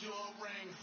your rings.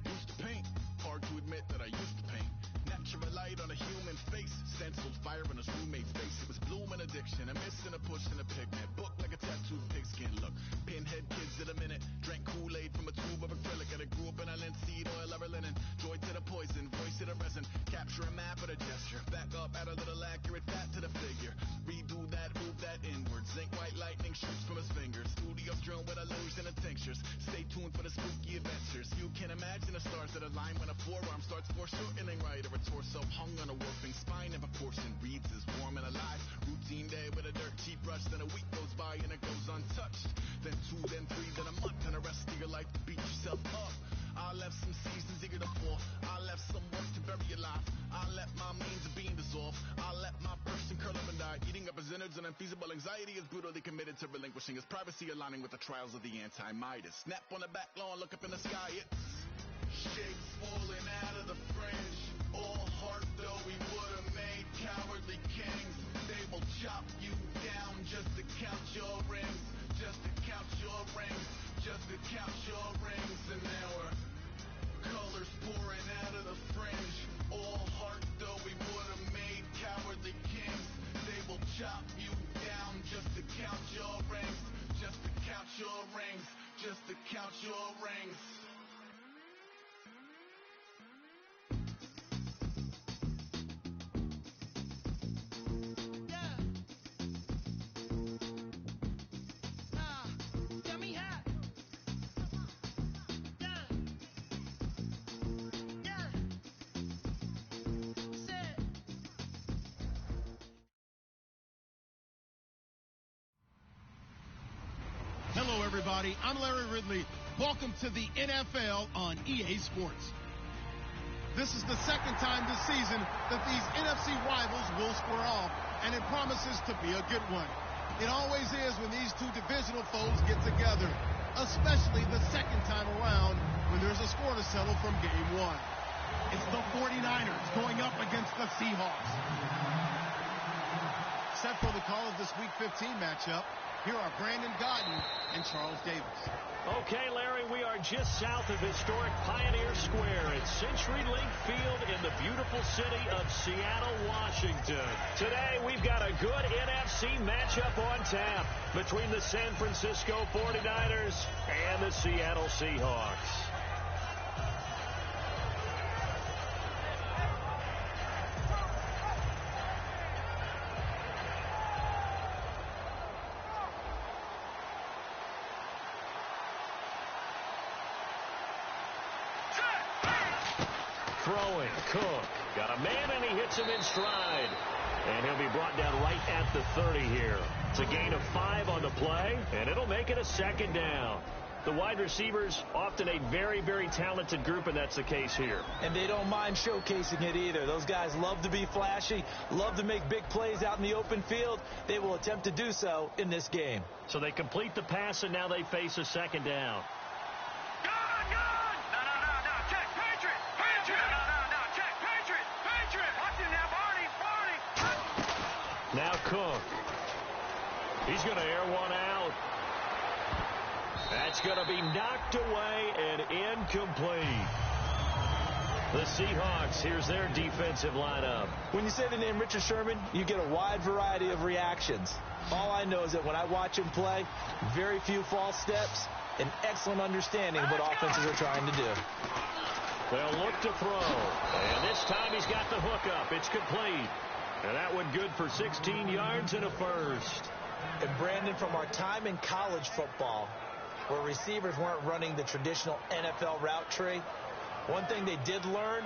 Used to paint, hard to admit that I used to paint. Natural light on a human face, stenciled fire on his roommate's face. It was bloom and addiction, a miss and a push and a pigment. Book like a tattooed pigskin look. Pinhead kids in a minute, drank Kool-Aid from a tube of acrylic. And I grew up in a linseed oil or linen. Joy to the poison, voice to the resin. Capture a map of a gesture. Back up, add a little accurate fat to the figure. Redo that, move that inward. Zinc white lightning shoots from his fingers. Studio strewn with illusion and tinctures. Stay tuned for the spooky adventures. You can imagine the stars that align when a forearm starts foreshortening right, or a torso hung on a warping spine. If a portion reads as warm and alive. Routine day with a dirt cheap brush. Then a week goes by and it goes untouched. Then 2, then 3, then a month, and the rest of your life to beat yourself up. I left some seasons eager to fall. I left some work to bury alive. I let my means of being dissolved. I let my person curl up and die. Eating up his innards and unfeasible anxiety is brutally committed to relinquishing his privacy, aligning with the trials of the anti-Midas. Snap on the back lawn, look up in the sky. It's shapes falling out of the fringe. All heart though we would have made cowardly kings. They will chop you down just to count your rings. Just to count your rings. Just to count your rings. And there were colors pouring out of the fringe. All heart though we would have made cowardly kings. They will chop you down just to count your rings. Just to count your rings. Just to count your rings. Hello, everybody. I'm Larry Ridley. Welcome to the NFL on EA Sports. This is the second time this season that these NFC rivals will square off, and it promises to be a good one. It always is when these two divisional foes get together, especially the second time around when there's a score to settle from game one. It's the 49ers going up against the Seahawks. Set for the call of this Week 15 matchup, here are Brandon Godden and Charles Davis. Okay, Larry, we are just south of historic Pioneer Square at CenturyLink Field in the beautiful city of Seattle, Washington. Today, we've got a good NFC matchup on tap between the San Francisco 49ers and the Seattle Seahawks. Throwing, Cook. Got a man, and he hits him in stride. And he'll be brought down right at the 30 here. It's a gain of 5 on the play, and it'll make it a second down. The wide receivers, often a very, very talented group, and that's the case here. And they don't mind showcasing it either. Those guys love to be flashy, love to make big plays out in the open field. They will attempt to do so in this game. So they complete the pass, and now they face a second down. Now Cook. He's going to air one out. That's going to be knocked away and incomplete. The Seahawks, here's their defensive lineup. When you say the name Richard Sherman, you get a wide variety of reactions. All I know is that when I watch him play, very few false steps, an excellent understanding of what offenses are trying to do. They'll look to throw. And this time he's got the hook up. It's complete. And that one good for 16 yards and a first. And Brandon, from our time in college football, where receivers weren't running the traditional NFL route tree, one thing they did learn,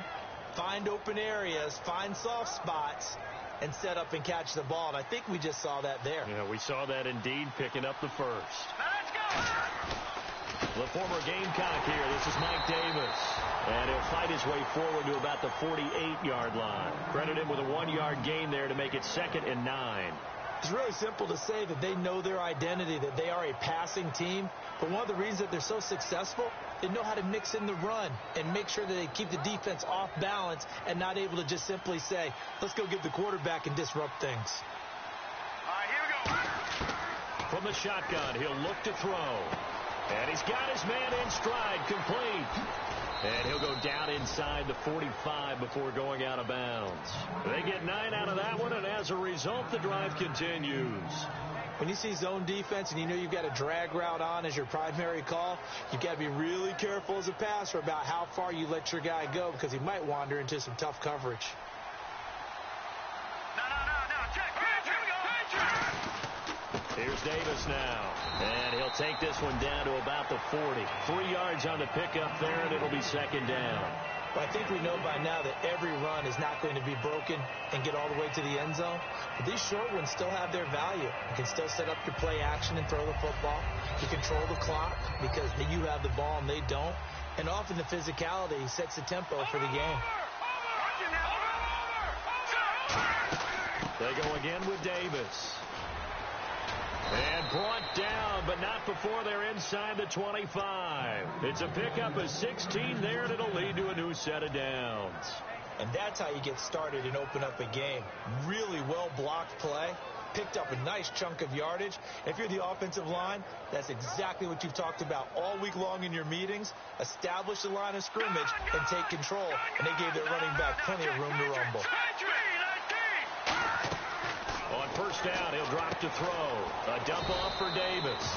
find open areas, find soft spots, and set up and catch the ball. And I think we just saw that there. Yeah, we saw that indeed, picking up the first. Let's go! The former Gamecock here. This is Mike Davis. And he'll fight his way forward to about the 48-yard line. Credit him with a 1-yard gain there to make it 2nd and 9. It's really simple to say that they know their identity, that they are a passing team. But one of the reasons that they're so successful, they know how to mix in the run and make sure that they keep the defense off balance and not able to just simply say, let's go get the quarterback and disrupt things. All right, here we go. From the shotgun, he'll look to throw. And he's got his man in stride, complete. And he'll go down inside the 45 before going out of bounds. They get 9 out of that one, and as a result, the drive continues. When you see zone defense and you know you've got a drag route on as your primary call, you've got to be really careful as a passer about how far you let your guy go because he might wander into some tough coverage. Here's Davis now, and he'll take this one down to about the 40. 3 yards on the pickup there, and it'll be second down. Well, I think we know by now that every run is not going to be broken and get all the way to the end zone. But these short ones still have their value. You can still set up your play action and throw the football. You control the clock because you have the ball and they don't. And often the physicality sets the tempo for the game. They go again with Davis. And brought down, but not before they're inside the 25. It's a pickup of 16 there, and it'll lead to a new set of downs. And that's how you get started and open up a game. Really well-blocked play. Picked up a nice chunk of yardage. If you're the offensive line, that's exactly what you've talked about all week long in your meetings. Establish the line of scrimmage and take control. And they gave their running back plenty of room to rumble. On first down, he'll drop to throw. A dump off for Davis.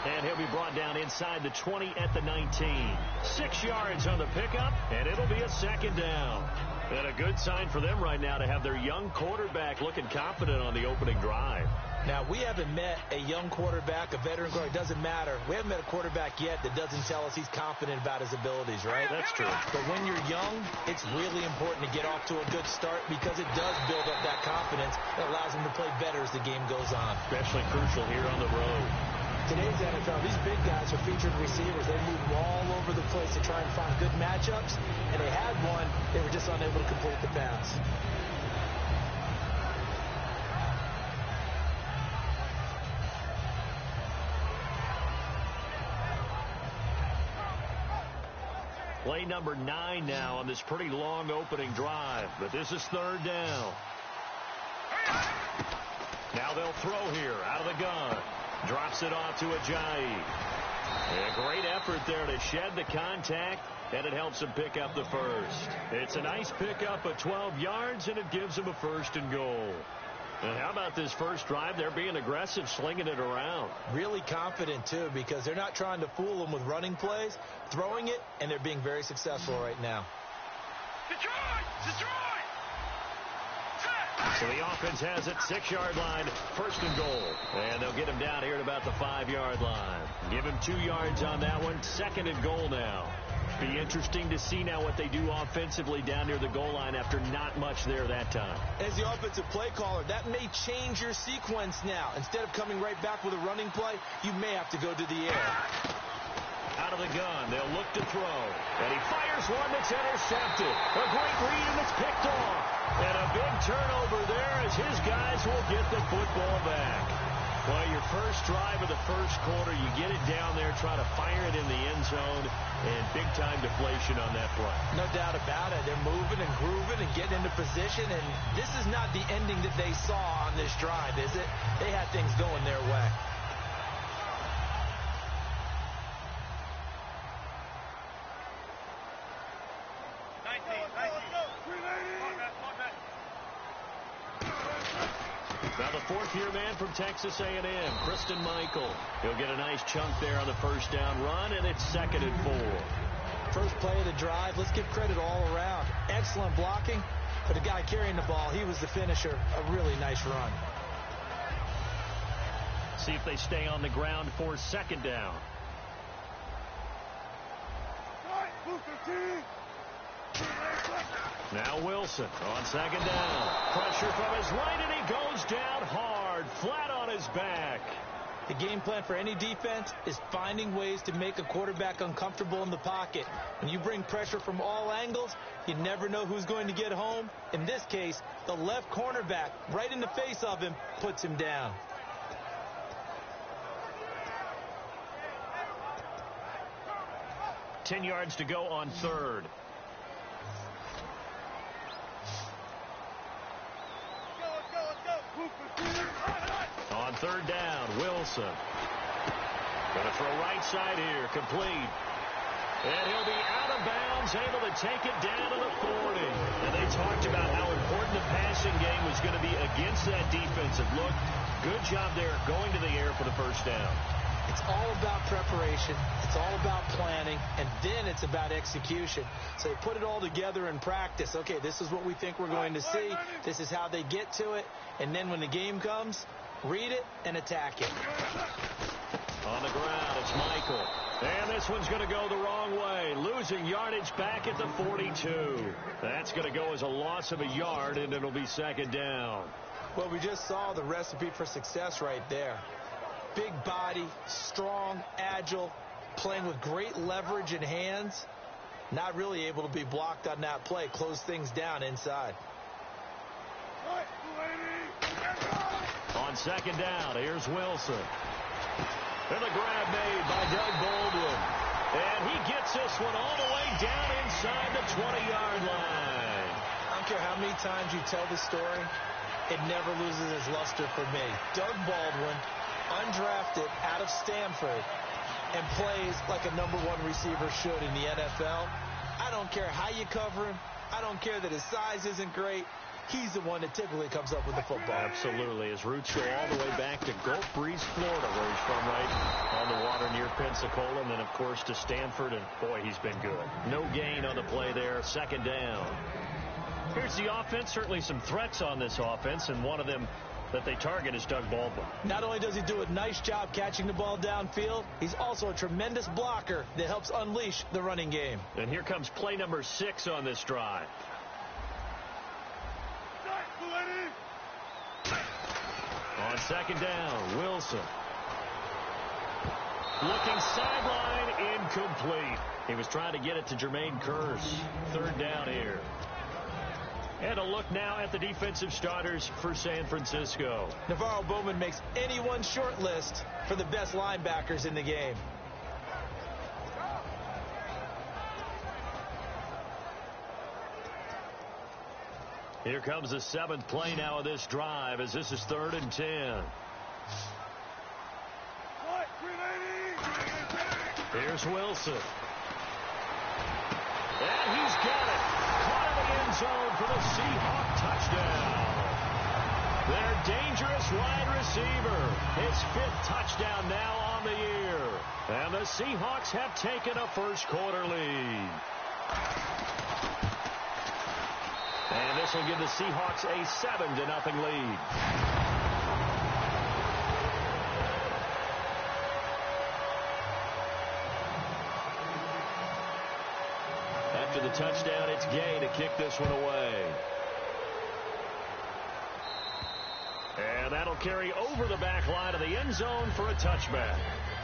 And he'll be brought down inside the 20 at the 19. 6 yards on the pickup, and it'll be a second down. And a good sign for them right now to have their young quarterback looking confident on the opening drive. Now, we haven't met a young quarterback, a veteran quarterback. It doesn't matter. We haven't met a quarterback yet that doesn't tell us he's confident about his abilities, right? That's true. But when you're young, it's really important to get off to a good start because it does build up that confidence that allows him to play better as the game goes on. Especially crucial here on the road. Today's NFL, these big guys are featured receivers. They move all over the place to try and find good matchups, and they had one. They were just unable to complete the pass. Play number 9 now on this pretty long opening drive, but this is third down. Now they'll throw here out of the gun. Drops it off to Ajayi. A great effort there to shed the contact, and it helps him pick up the first. It's a nice pickup of 12 yards, and it gives him a first and goal. And how about this first drive? They're being aggressive, slinging it around. Really confident, too, because they're not trying to fool them with running plays, throwing it, and they're being very successful right now. Detroit! So the offense has it, 6-yard line, first and goal. And they'll get him down here at about the 5-yard line. Give him 2 yards on that one, second and goal now. Be interesting to see now what they do offensively down near the goal line after not much there that time. As the offensive play caller, that may change your sequence now. Instead of coming right back with a running play, you may have to go to the air. Out of the gun, they'll look to throw. And he fires one that's intercepted. A great read, and it's picked off. And a big turnover there as his guys will get the football back. Well, your first drive of the first quarter, you get it down there, try to fire it in the end zone, and big-time deflation on that play. No doubt about it. They're moving and grooving and getting into position, and this is not the ending that they saw on this drive, is it? They had things going their way. Now the fourth-year man from Texas A&M, Kristen Michael. He'll get a nice chunk there on the first down run, and it's 2nd and 4. First play of the drive, let's give credit all around. Excellent blocking, but the guy carrying the ball, he was the finisher. A really nice run. See if they stay on the ground for 2nd down. Now Wilson on 2nd down. Pressure from his right, and he goes down hard, flat on his back. The game plan for any defense is finding ways to make a quarterback uncomfortable in the pocket. When you bring pressure from all angles, you never know who's going to get home. In this case, the left cornerback, right in the face of him, puts him down. $10 yards to go on third. On third down, Wilson. Going to throw right side here. Complete. And he'll be out of bounds, able to take it down to the 40. And they talked about how important the passing game was going to be against that defensive look. Good job there going to the air for the first down. It's all about preparation. It's all about planning. And then it's about execution. So they put it all together in practice. Okay, this is what we think we're going to see. This is how they get to it. And then when the game comes, read it and attack it. On the ground, it's Michael. And this one's going to go the wrong way. Losing yardage back at the 42. That's going to go as a loss of a yard, and it'll be second down. Well, we just saw the recipe for success right there. Big body, strong, agile, playing with great leverage in hands. Not really able to be blocked on that play. Close things down inside. On second down, here's Wilson. And the grab made by Doug Baldwin. And he gets this one all the way down inside the 20-yard line. I don't care how many times you tell the story, it never loses its luster for me. Doug Baldwin, undrafted out of Stanford, and plays like a #1 receiver should in the NFL. I don't care how you cover him. I don't care that his size isn't great. He's the one that typically comes up with the football. Absolutely. His roots go all the way back to Gulf Breeze, Florida, where he's from, right on the water near Pensacola. And then, of course, to Stanford. And, boy, he's been good. No gain on the play there. Second down. Here's the offense. Certainly some threats on this offense. And one of them that they target is Doug Baldwin. Not only does he do a nice job catching the ball downfield, he's also a tremendous blocker that helps unleash the running game. And here comes play number 6 on this drive. On second down, Wilson. Looking sideline, incomplete. He was trying to get it to Jermaine Kearse. Third down here. And a look now at the defensive starters for San Francisco. Navarro Bowman makes anyone's short list for the best linebackers in the game. Here comes the 7th play now of this drive as this is 3rd and 10. Here's Wilson. And he's got it. Caught in the end zone for the Seahawk touchdown. Their dangerous wide receiver. His 5th touchdown now on the year. And the Seahawks have taken a first-quarter lead. And this will give the Seahawks a 7-0 lead. After the touchdown, it's Gay to kick this one away. And that'll carry over the back line of the end zone for a touchback.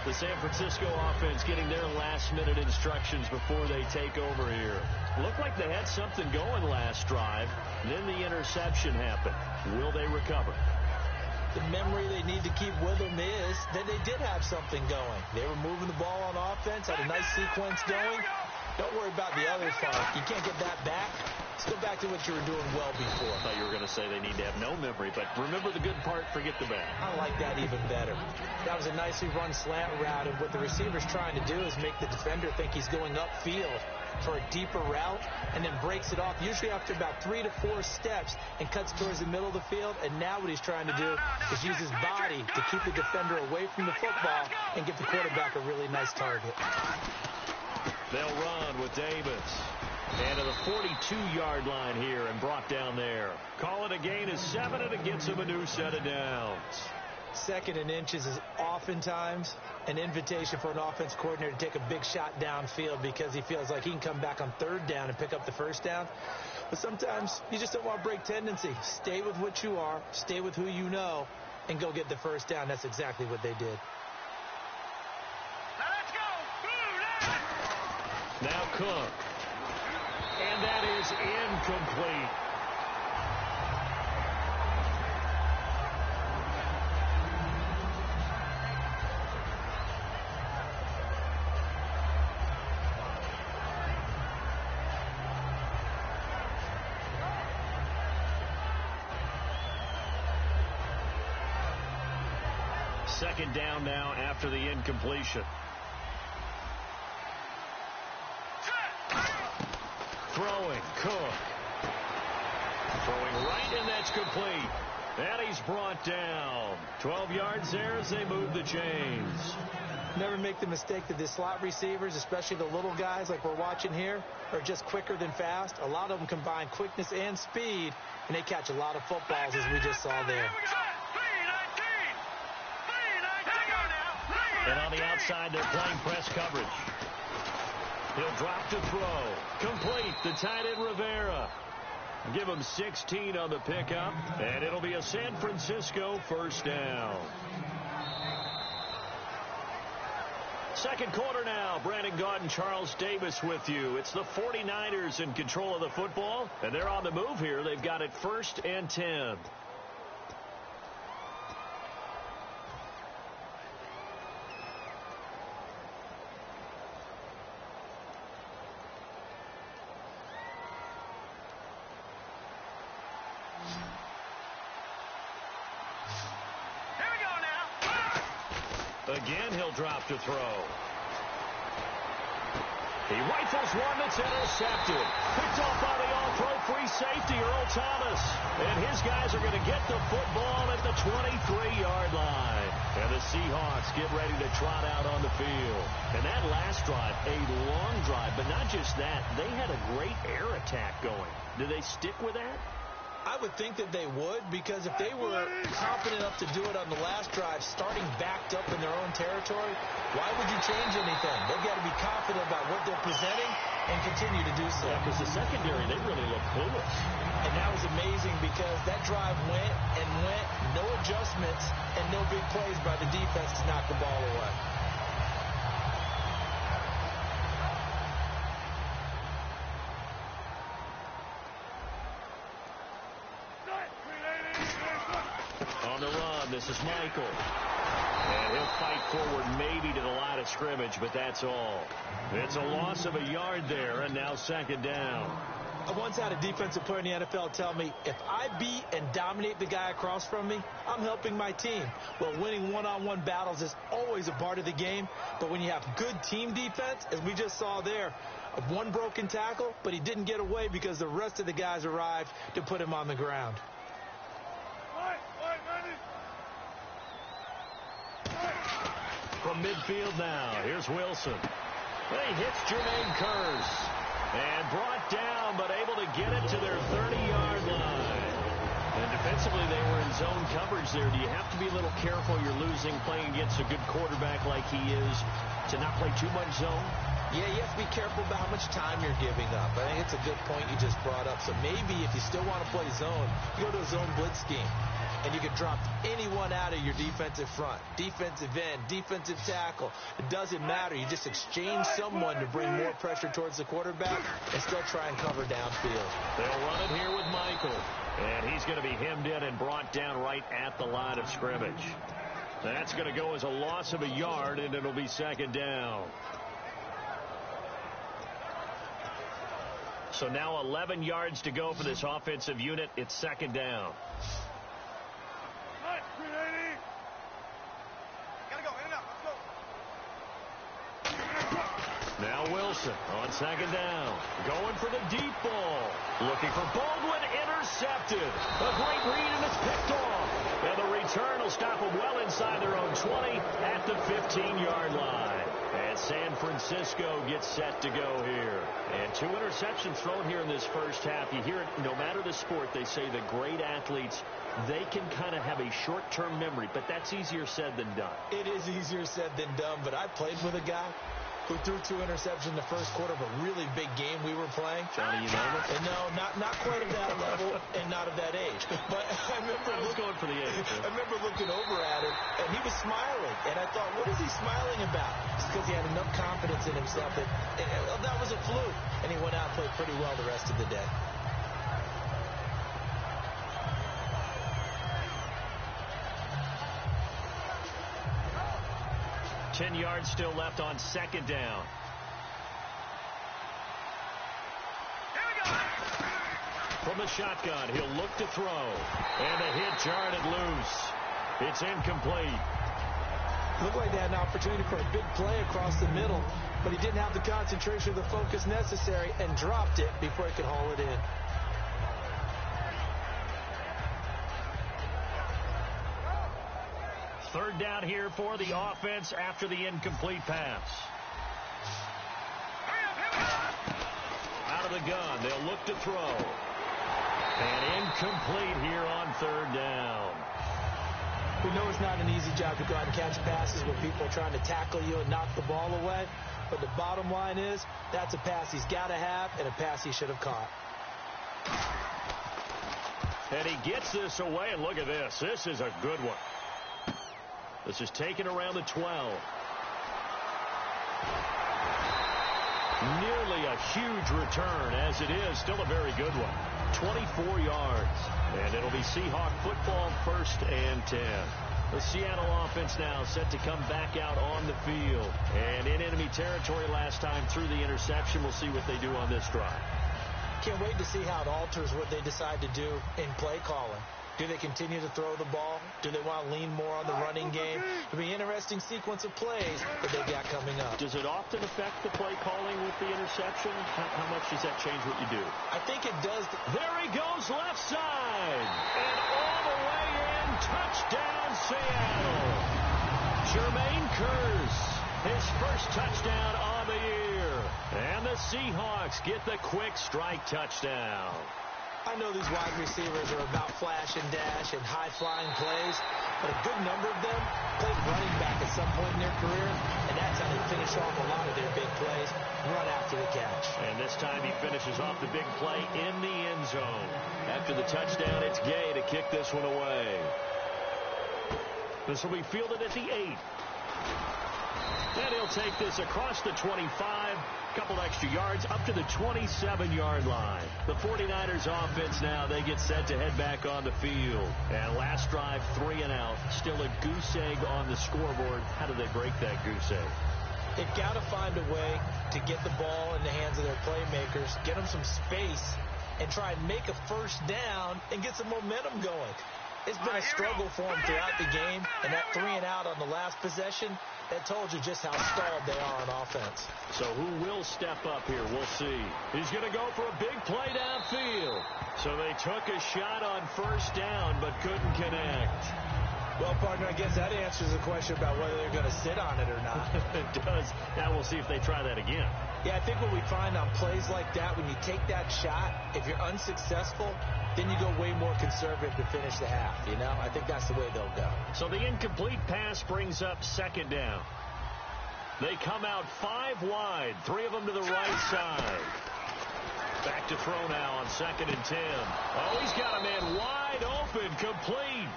The San Francisco offense getting their last-minute instructions before they take over here. Looked like they had something going last drive. Then the interception happened. Will they recover? The memory they need to keep with them is that they did have something going. They were moving the ball on offense, had a nice sequence going. Don't worry about the other part. You can't get that back. Let's go back to what you were doing well before. I thought you were going to say they need to have no memory, but remember the good part, forget the bad. I like that even better. That was a nicely run slant route, and what the receiver's trying to do is make the defender think he's going upfield for a deeper route, and then breaks it off, usually after about 3 to 4 steps, and cuts towards the middle of the field. And now what he's trying to do is use his body to keep the defender away from the football and give the quarterback a really nice target. They'll run with Davis. And to the 42-yard line here and brought down there. Call it a gain of 7, and it gets him a new set of downs. 2nd and inches is oftentimes an invitation for an offense coordinator to take a big shot downfield because he feels like he can come back on 3rd down and pick up the 1st down. But sometimes you just don't want to break tendency. Stay with what you are, stay with who you know, and go get the 1st down. That's exactly what they did. Now Cook. And that is incomplete. second down now after the incompletion. Throwing, Cook. Throwing right, and that's complete. And he's brought down. 12 yards there as they move the chains. Never make the mistake that the slot receivers, especially the little guys like we're watching here, are just quicker than fast. A lot of them combine quickness and speed, and they catch a lot of footballs, as we just saw there. And on the outside, they're playing press coverage. He'll drop to throw. Complete. The tight end, Rivera. Give him 16 on the pickup, and it'll be a San Francisco first down. Second quarter now. Brandon Gaudin, Charles Davis with you. It's the 49ers in control of the football, and they're on the move here. They've got it 1st and 10. Again, he'll drop to throw. He rifles one that's intercepted. Picked off by the all-pro free safety, Earl Thomas. And his guys are going to get the football at the 23-yard line. And the Seahawks get ready to trot out on the field. And that last drive, a long drive, but not just that. They had a great air attack going. Do they stick with that? I would think that they would, because if they were confident enough to do it on the last drive, starting backed up in their own territory, why would you change anything? They've got to be confident about what they're presenting and continue to do so. Yeah, because the secondary, they really look clueless. And that was amazing, because that drive went and went, no adjustments, and no big plays by the defense to knock the ball away. On the run, this is Michael. And he'll fight forward maybe to the line of scrimmage, but that's all. It's a loss of a yard there, and now second down. I once had a defensive player in the NFL tell me, if I beat and dominate the guy across from me, I'm helping my team. Well, winning one-on-one battles is always a part of the game, but when you have good team defense, as we just saw there, one broken tackle, but he didn't get away because the rest of the guys arrived to put him on the ground. From midfield now, here's Wilson. He hits Jermaine Kearse. And brought down, but able to get it to their 30-yard line. And defensively, they were in zone coverage there. Do you have to be a little careful? You're losing, playing against a good quarterback like he is, to not play too much zone? Yeah, you have to be careful about how much time you're giving up. I think it's a good point you just brought up. So maybe if you still want to play zone, you go to a zone blitz scheme. And you can drop anyone out of your defensive front. Defensive end, defensive tackle. It doesn't matter. You just exchange someone to bring more pressure towards the quarterback and still try and cover downfield. They'll run it here with Michael. And he's going to be hemmed in and brought down right at the line of scrimmage. That's going to go as a loss of a yard, and it'll be second down. So now 11 yards to go for this offensive unit. It's second down. Now Wilson on second down. Going for the deep ball. Looking for Baldwin. Intercepted. A great read, and it's picked off. And the return will stop them well inside their own 20 at the 15-yard line. And San Francisco gets set to go here. And 2 interceptions thrown here in this first half. You hear it, no matter the sport, they say the great athletes, they can kind of have a short-term memory, but that's easier said than done. It is easier said than done, but I played with a guy who threw 2 interceptions in the first quarter of a really big game we were playing. Johnny, you know it? And no, not quite at that level and not of that age. But I was going for the age. I remember looking over at him, and he was smiling. And I thought, what is he smiling about? It's because he had enough confidence in himself that that was a fluke. And he went out and played pretty well the rest of the day. Ten yards still left on second down. From the shotgun, he'll look to throw. And the hit jarred it loose. It's incomplete. Looked like they had an opportunity for a big play across the middle, but he didn't have the concentration or the focus necessary and dropped it before he could haul it in. Third down here for the offense after the incomplete pass. Out of the gun, they'll look to throw. And incomplete here on third down. We know it's not an easy job to go out and catch passes when people are trying to tackle you and knock the ball away. But the bottom line is, that's a pass he's got to have and a pass he should have caught. And he gets this away, and look at this. This is a good one. This is taken around the 12. Nearly a huge return, as it is still a very good one. 24 yards. And it'll be Seahawk football, 1st and 10. The Seattle offense now set to come back out on the field. And in enemy territory last time through the interception. We'll see what they do on this drive. Can't wait to see how it alters what they decide to do in play calling. Do they continue to throw the ball? Do they want to lean more on the running game? It'll be an interesting sequence of plays that they've got coming up. Does it often affect the play calling with the interception? How much does that change what you do? I think it does. There he goes, left side. And all the way in, touchdown Seattle. Jermaine Kearse, his first touchdown on the year. And the Seahawks get the quick strike touchdown. I know these wide receivers are about flash and dash and high-flying plays, but a good number of them played running back at some point in their career, and that's how they finish off a lot of their big plays, run after the catch. And this time he finishes off the big play in the end zone. After the touchdown, it's Gay to kick this one away. This will be fielded at the 8. And he'll take this across the 25, couple extra yards up to the 27-yard line. The 49ers offense now, they get set to head back on the field. And last drive, 3 and out. Still a goose egg on the scoreboard. How do they break that goose egg? They've got to find a way to get the ball in the hands of their playmakers, get them some space, and try and make a first down and get some momentum going. It's been a struggle for them throughout the game, and that 3 and out on the last possession, that told you just how stalled they are on offense. So who will step up here? We'll see. He's going to go for a big play downfield. So they took a shot on first down, but couldn't connect. Well, partner, I guess that answers the question about whether they're going to sit on it or not. It does. Now we'll see if they try that again. Yeah, I think what we find on plays like that, when you take that shot, if you're unsuccessful, then you go way more conservative to finish the half, you know? I think that's the way they'll go. So the incomplete pass brings up second down. They come out 5 wide, 3 of them to the right side. Back to throw now on 2nd and 10. Oh, he's got a man wide open, complete.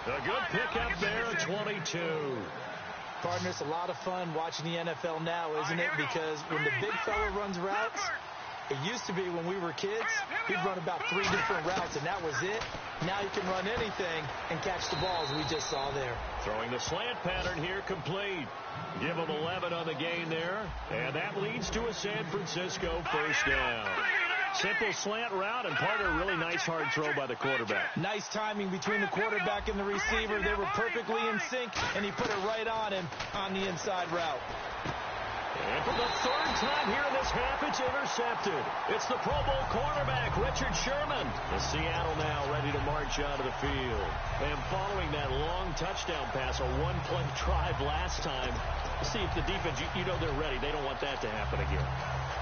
A good pickup there at 22. Partner, it's a lot of fun watching the NFL now, isn't it? Because when the big fella runs routes, it used to be when we were kids, he'd run about 3 different routes, and that was it. Now he can run anything and catch the balls we just saw there. Throwing the slant pattern here, complete. Give him 11 on the gain there, and that leads to a San Francisco first down. Simple slant route, and part of a really nice hard throw by the quarterback. Nice timing between the quarterback and the receiver. They were perfectly in sync, and he put it right on him on the inside route. And for the 3rd time here in this half, it's intercepted. It's the Pro Bowl cornerback, Richard Sherman. The Seattle now ready to march out of the field. And following that long touchdown pass, a 1-play drive last time, see if the defense, you know they're ready. They don't want that to happen again.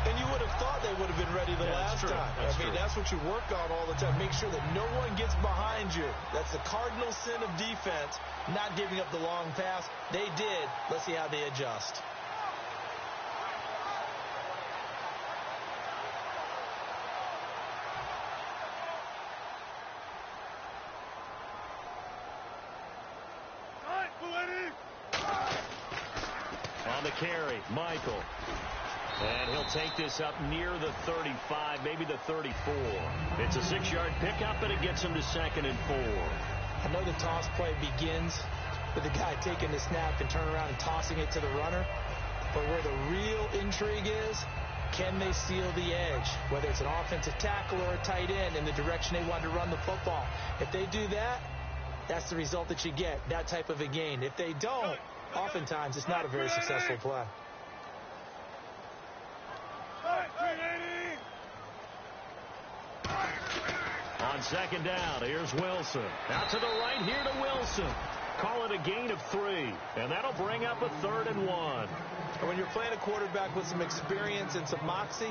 And you would have thought they would have been ready the last time. That's what you work on all the time. Make sure that no one gets behind you. That's the cardinal sin of defense, not giving up the long pass. They did. Let's see how they adjust. On the carry, Michael. And he'll take this up near the 35, maybe the 34. It's a 6-yard pickup, and it gets him to 2nd and 4. I know the toss play begins with the guy taking the snap and turning around and tossing it to the runner. But where the real intrigue is, can they seal the edge? Whether it's an offensive tackle or a tight end in the direction they want to run the football. If they do that, that's the result that you get, that type of a gain. If they don't, oftentimes it's not a very successful play. On second down, here's Wilson. Out to the right here to Wilson. Call it a gain of 3, and that'll bring up a 3rd and 1. And when you're playing a quarterback with some experience and some moxie,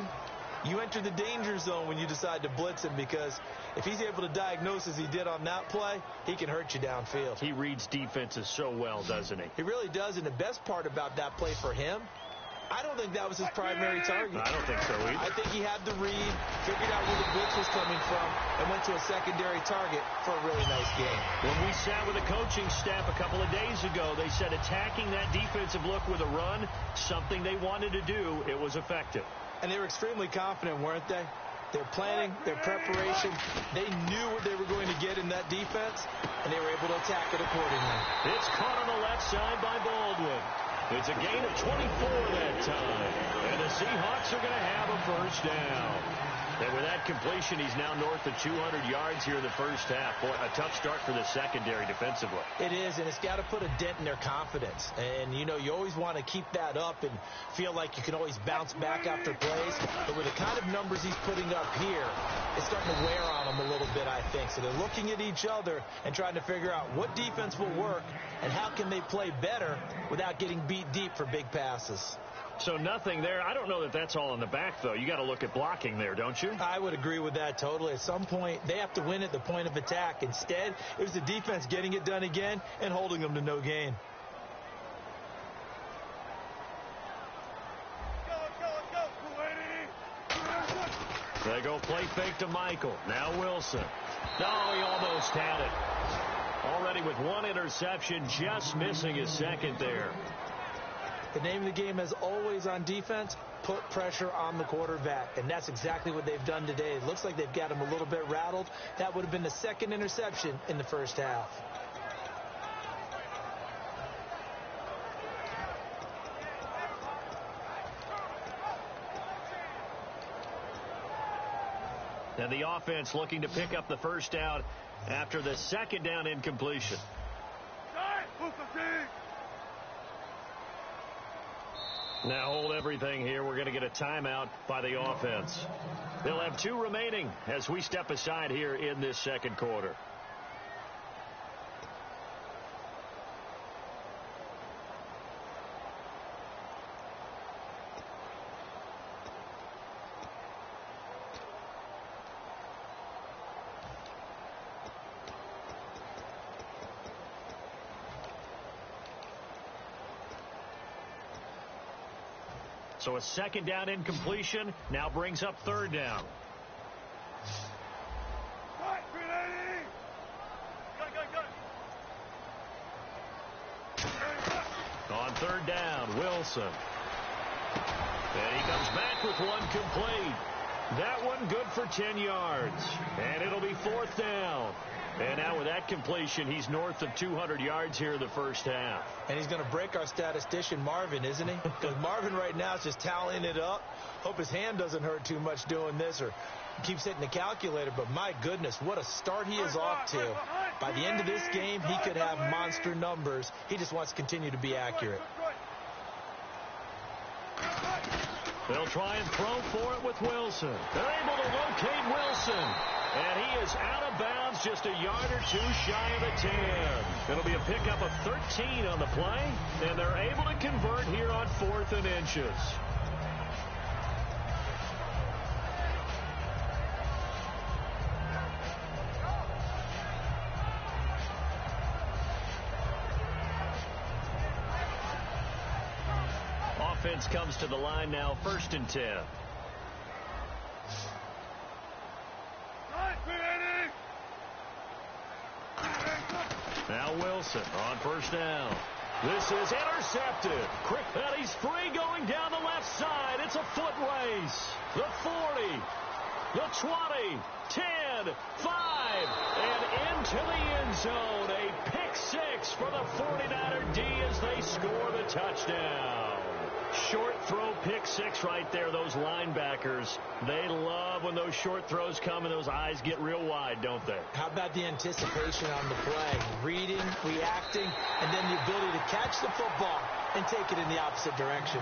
you enter the danger zone when you decide to blitz him, because if he's able to diagnose as he did on that play, he can hurt you downfield. He reads defenses so well, doesn't he? He really does, and the best part about that play for him, I don't think that was his primary target. I don't think so either. I think he had the read, figured out where the blitz was coming from, and went to a secondary target for a really nice game. When we sat with the coaching staff a couple of days ago, they said attacking that defensive look with a run, something they wanted to do, it was effective. And they were extremely confident, weren't they? Their planning, their preparation, they knew what they were going to get in that defense, and they were able to attack it accordingly. It's caught on the left side by Baldwin. It's a gain of 24 that time. And the Seahawks are going to have a first down. And with that completion, he's now north of 200 yards here in the first half. Boy, a tough start for the secondary defensively. It is, and it's got to put a dent in their confidence. And, you know, you always want to keep that up and feel like you can always bounce back after plays. But with the kind of numbers he's putting up here, it's starting to wear on them a little bit, I think. So they're looking at each other and trying to figure out what defense will work and how can they play better without getting beat deep for big passes. So nothing there. I don't know that that's all in the back, though. You got to look at blocking there, don't you? I would agree with that totally. At some point, they have to win at the point of attack. Instead, it was the defense getting it done again and holding them to no gain. They go play fake to Michael. Now Wilson. Oh, he almost had it. Already with one interception, just missing his second there. The name of the game, as always on defense, put pressure on the quarterback. And that's exactly what they've done today. It looks like they've got him a little bit rattled. That would have been the second interception in the first half. And the offense looking to pick up the first down after the second down incompletion. Now hold everything here. We're going to get a timeout by the offense. They'll have 2 remaining as we step aside here in this second quarter. So a second down incompletion now brings up third down. On third down, Wilson. And he comes back with one complete. That one good for 10 yards. And it'll be fourth down. And now with that completion, he's north of 200 yards here in the first half. And he's going to break our statistician, Marvin, isn't he? Because Marvin right now is just tallying it up. Hope his hand doesn't hurt too much doing this or keeps hitting the calculator. But my goodness, what a start he is off to. By the end of this game, he could have monster numbers. He just wants to continue to be accurate. They'll try and throw for it with Wilson. They're able to locate Wilson. And he is out of bounds just a yard or two shy of the 10. It'll be a pickup of 13 on the play. And they're able to convert here on 4th and inches. Offense comes to the line now, 1st and 10. Now Wilson on first down. This is intercepted. Quick Petty's free going down the left side. It's a foot race. The 40, the 20, 10, 5, and into the end zone. A pick 6 for the 49er D as they score the touchdown. Short throw, pick six right there. Those linebackers, they love when those short throws come and those eyes get real wide, don't they? How about the anticipation on the play? Reading, reacting, and then the ability to catch the football and take it in the opposite direction.